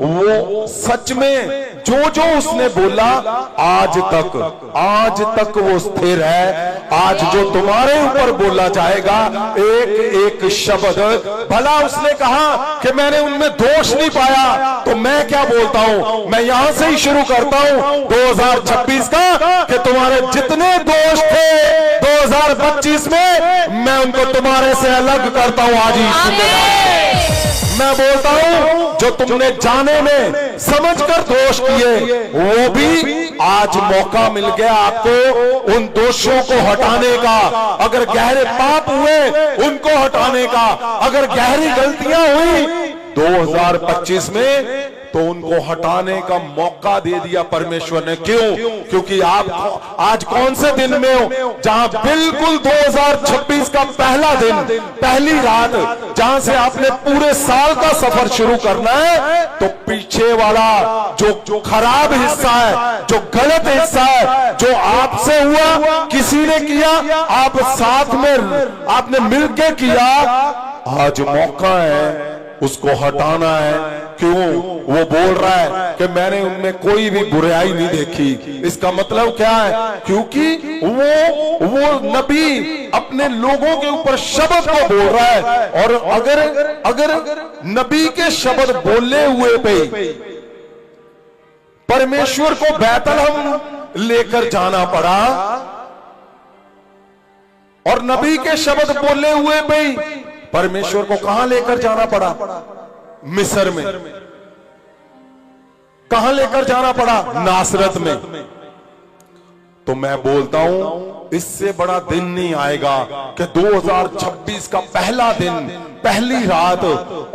वो सच में जो जो उसने बोला आज तक वो स्थिर है। आज जो तुम्हारे ऊपर बोला जाएगा एक एक शब्द, भला उसने कहा कि मैंने उनमें दोष नहीं पाया, तो मैं क्या बोलता हूं, मैं यहां से ही शुरू करता हूं 2026 का कि तुम्हारे जितने दोष थे 2025 में मैं उनको तुम्हारे से अलग करता हूं। आज ही मैं बोलता हूं जो तुमने जाने में समझकर दोष किए वो भी आज मौका मिल गया आपको उन दोषों को हटाने का। अगर गहरे पाप हुए उनको हटाने का, अगर गहरी गलतियां हुई 2025 में तो उनको हटाने का मौका दे दिया परमेश्वर ने। क्यों? क्योंकि आप आज कौन से दिन में हो जहां बिल्कुल 2026 का पहला दिन, पहली रात, जहां से आपने पूरे साल का सफर शुरू करना है, तो पीछे वाला जो खराब हिस्सा है, जो गलत हिस्सा है, जो आपसे हुआ, किसी ने किया, आप साथ में आपने मिलकर किया, आज मौका है उसको हटाना है। क्यों? वो बोल रहा है कि मैंने उनमें कोई भी बुराई नहीं देखी। इसका मतलब क्या है? क्योंकि वो नबी अपने लोगों के ऊपर शब्द को बोल रहा है, और अगर नबी के शब्द बोले हुए पे परमेश्वर को बैतलहम लेकर जाना पड़ा, और नबी के शब्द बोले हुए पे परमेश्वर को कहां लेकर जाना पड़ा? मिस्र में। कहां लेकर जाना पड़ा? नासरत में। तो मैं बोलता हूं इससे बड़ा दिन नहीं आएगा कि 2026 का पहला दिन, पहली रात,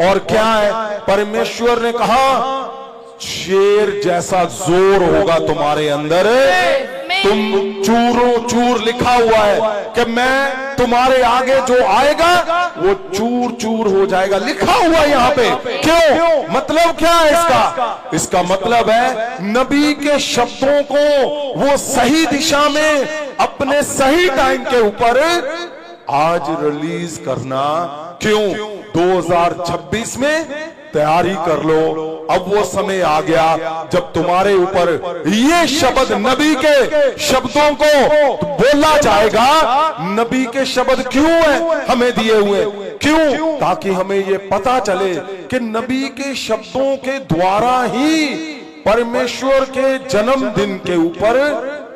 और क्या है? परमेश्वर ने कहा शेर जैसा जोर होगा तुम्हारे अंदर, तुम चूरों चूर, लिखा हुआ है कि मैं तुम्हारे आगे जो आएगा वो चूर चूर हो जाएगा, लिखा हुआ है यहां पे। क्यों? मतलब क्या है इसका? इसका मतलब है नबी के शब्दों को वो सही दिशा में अपने सही टाइम के ऊपर आज रिलीज करना। क्यों? 2026 में तैयारी कर लो। अब वो समय आ गया जब तुम्हारे ऊपर ये शब्द, नबी के शब्दों को बोला जाएगा। नबी के शब्द क्यों है हमें दिए हुए? क्यों? ताकि हमें ये पता चले कि नबी के शब्दों के द्वारा ही परमेश्वर के जन्मदिन के ऊपर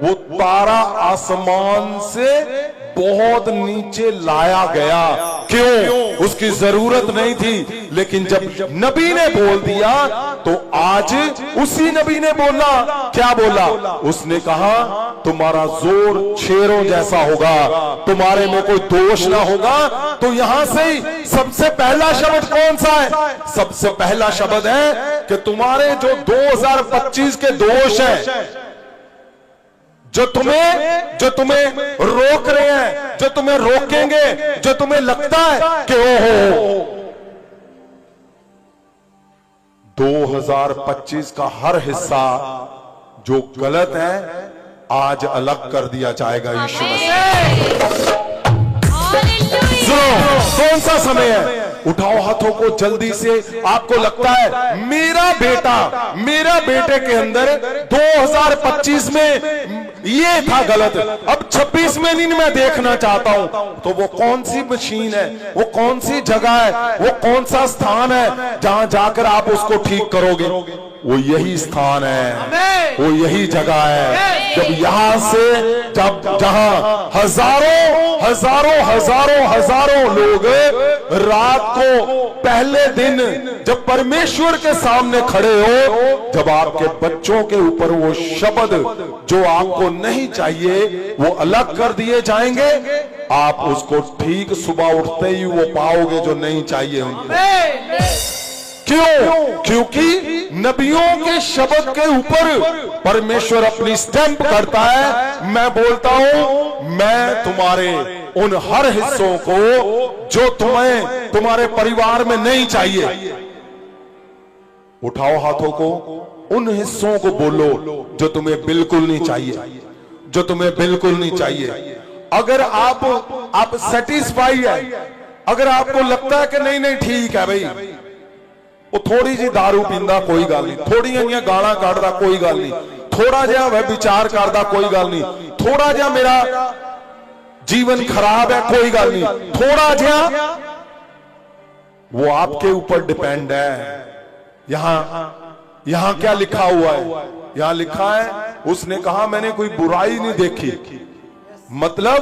वो तारा आसमान से बहुत नीचे लाया गया। क्यों? उसकी जरूरत नहीं थी, लेकिन जब नबी ने बोल दिया तो आज उसी नबी ने बोला, क्या बोला? उसने कहा तुम्हारा जोर शेरों जैसा होगा, तुम्हारे में कोई दोष ना होगा। तो यहां से ही सबसे पहला शब्द कौन सा है? सबसे पहला शब्द है कि तुम्हारे जो 2025 के दोष हैं, जो तुम्हें रोक रहे हैं, जो तुम्हें रोकेंगे, जो तुम्हें लगता है कि ओहो 2025 का हर हिस्सा जो गलत है आज अलग कर दिया जाएगा यीशु मसीह। सुनो, कौन सा समय है? उठाओ हाथों को जल्दी से। आपको लगता है मेरा बेटे के अंदर 2025 में ये था गलत, अब 26 में नहीं मैं देखना चाहता हूं, तो वो कौन सी मशीन है, वो कौन सी जगह है, वो कौन सा स्थान है जहां जाकर आप उसको ठीक करोगे? वो यही स्थान है, वो यही जगह है। जब यहां से जहां हजारों लोग रात को पहले दिन जब परमेश्वर के सामने खड़े हो, जब आपके बच्चों के ऊपर वो शब्द जो आपको नहीं चाहिए वो अलग कर दिए जाएंगे, आप उसको ठीक सुबह उठते ही वो पाओगे जो नहीं चाहिए उनको। क्यों? क्योंकि नबियों के शब्द के ऊपर परमेश्वर अपनी स्टैंप करता है। मैं बोलता हूं मैं तुम्हारे उन हर हिस्सों को जो तुम्हारे परिवार में नहीं चाहिए, उठाओ हाथों को, उन हिस्सों को बोलो जो तुम्हें बिल्कुल नहीं चाहिए, जो तुम्हें बिल्कुल नहीं चाहिए। अगर आप सेटिस्फाई है, अगर आपको लगता है कि नहीं ठीक है भाई, वो थोड़ी जी दारू पींदा कोई गल नहीं, थोड़ी जिहियां गालां कढदा कोई गल नहीं, थोड़ा जिहा वह विचार करदा कोई गल नहीं, थोड़ा जिहा मेरा जीवन खराब है कोई गल नहीं, थोड़ा जिहा वो आपके ऊपर डिपेंड है। यहां क्या लिखा हुआ है? यहां लिखा है उसने कहा मैंने कोई बुराई नहीं देखी, मतलब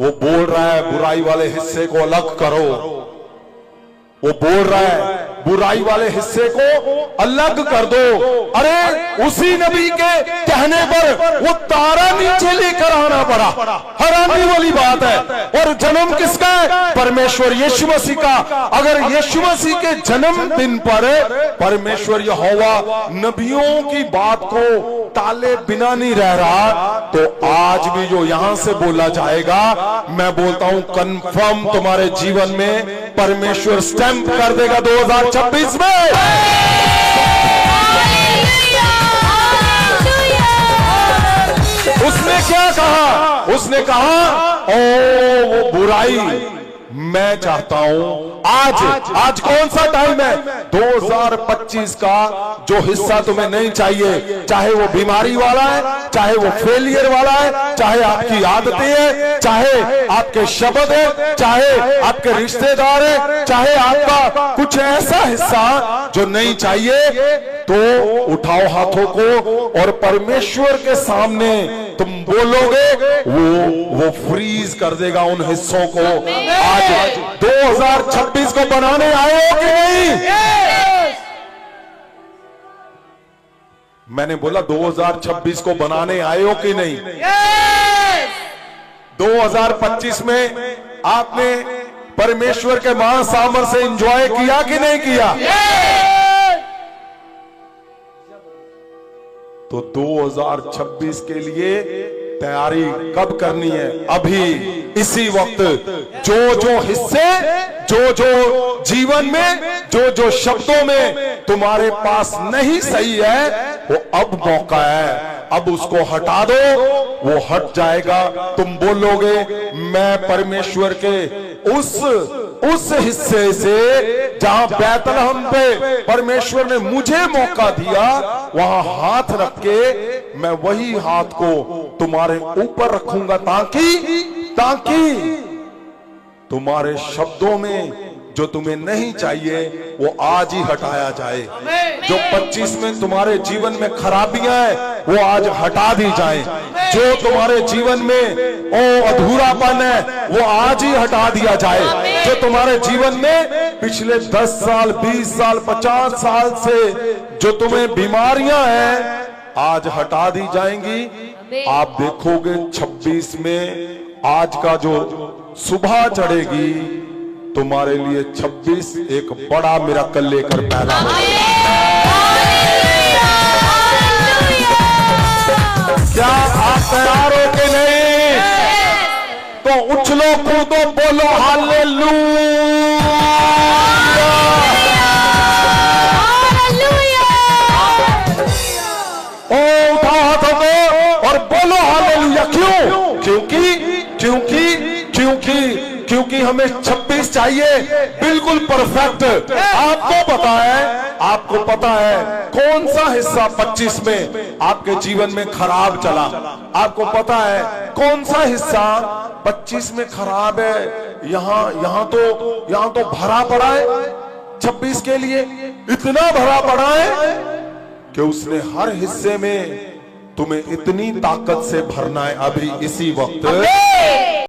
वो बोल रहा है बुराई वाले हिस्से को अलग करो, वो बोल रहा है बुराई वाले हिस्से को अलग कर दो। अरे उसी नबी के कहने पर वो तारा नीचे लेकर आना पड़ा, हैरानी वाली बात है। और जन्म किसका है? परमेश्वर यीशु मसीह का। अगर यीशु मसीह के जन्मदिन पर परमेश्वर यहोवा नबियों की बात को टाले बिना नहीं रह रहा, तो आज भी जो यहां से बोला जाएगा, मैं बोलता हूं कंफर्म तुम्हारे जीवन में परमेश्वर स्टैंप कर देगा 2026 में। उसने क्या कहा? उसने कहा ओ वो बुराई मैं चाहता हूं आज कौन सा टाइम है? 2025 का जो हिस्सा तुम्हें नहीं चाहिए, चाहे वो बीमारी वाला है, चाहे वो फेलियर वाला है, चाहे आपकी आदतें हैं, चाहे आपके शब्द है, चाहे आपके रिश्तेदार है, चाहे आपका कुछ ऐसा हिस्सा जो नहीं चाहिए, तो उठाओ हाथों को और परमेश्वर के सामने तुम बोलोगे, वो फ्रीज कर देगा उन हिस्सों को। आज 2026 को बनाने आए हो कि नहीं? मैंने बोला 2026 को बनाने आए हो कि नहीं? 2025 में आपने परमेश्वर के महासामर से एंजॉय किया कि नहीं किया? तो 2026 के लिए तैयारी कब करनी है? अभी इसी वक्त। जो हिस्से, जो जीवन में, जो शब्दों में तुम्हारे पास नहीं सही है, वो अब मौका है, अब उसको हटा दो, वो हट जाएगा। तुम बोलोगे मैं परमेश्वर के उस हिस्से से जहां बैतलहम पे परमेश्वर ने मुझे मौका दिया, वहां हाथ रख के मैं वही हाथ को तुम्हारे ऊपर रखूंगा, ताकि तुम्हारे शब्दों में जो तुम्हें नहीं चाहिए वो आज ही हटाया जाए। जो 25 में तुम्हारे जीवन में खराबियां हैं वो आज हटा दी जाए। जो तुम्हारे जीवन में अधूरापन है वो आज ही हटा दिया जाए। जो तुम्हारे जीवन में पिछले 10 साल, 20 साल, 50 साल से जो तुम्हें बीमारियां हैं आज हटा दी जाएंगी। आप देखोगे 26 में आज का जो सुबह चढ़ेगी, तुम्हारे लिए 26 एक बड़ा मिरेकल लेकर पैदा होगा। क्या आप तैयार हो कि नहीं? तो उछलो, कूदो, बोलो हालेलुया। ओ उठाओ हाथों को और बोलो हालेलुया। क्योंकि हमें 26 चाहिए बिल्कुल परफेक्ट। आपको पता है कौन सा हिस्सा 25 में आपके जीवन में खराब चला। आपको पता है कौन सा हिस्सा 25 में खराब है। यहाँ तो भरा पड़ा है 26 के लिए, इतना भरा पड़ा है कि उसने हर हिस्से में तुम्हें इतनी ताकत से भरना है अभी इसी वक्त।